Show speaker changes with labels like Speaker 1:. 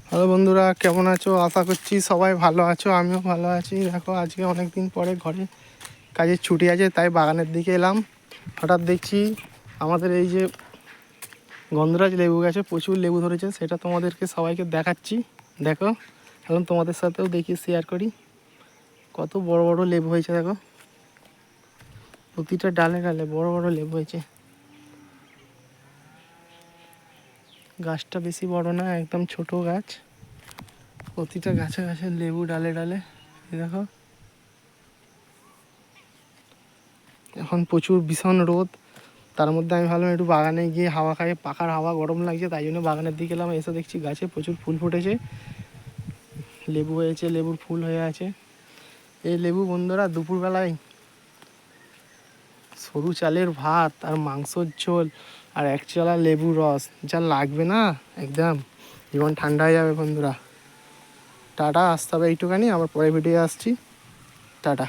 Speaker 1: Hello বন্ধুরা, কেমন আছো? আশা করছি সবাই ভালো আছো, আমিও ভালো আছি। দেখো, আজকে অনেক দিন পরে ঘরে কাজের ছুটি আছে, তাই বাগানের দিকে এলাম। হঠাৎ দেখছি আমাদের এই যে গন্ধরাজ লেবু গাছে প্রচুর লেবু ধরেছে, সেটা তোমাদেরকে সবাইকে দেখাচ্ছি। দেখো, এখন তোমাদের সাথেও দেখি, শেয়ার করি। কত বড় বড় লেবু হয়েছে দেখো, প্রতিটা ডালে ডালে বড় বড় লেবু হয়েছে। গাছটা বেশি বড় না, একদম ছোট গাছ। প্রতিটা গাছে গাছে লেবু ডালে ডালে। দেখো, এখন প্রচুর ভীষণ রোদ, তার মধ্যে আমি ভাবলাম একটু বাগানে গিয়ে হাওয়া খাই। পাখার হাওয়া গরম লাগছে, তাই জন্য বাগানের দিকে এলাম। এসে দেখছি গাছে প্রচুর ফুল ফুটেছে, লেবু হয়েছে, লেবুর ফুল হয়ে আছে। এই লেবু বন্ধুরা দুপুরবেলায় সরু চালের ভাত আর মাংসর ঝোল আর এক চালা লেবুর রস যা লাগবে না, একদম জীবন ঠান্ডা হয়ে যাবে বন্ধুরা। টাটা, আসতে হবে এইটুখানি, আবার পরে ভিডিও আসছি। টাটা।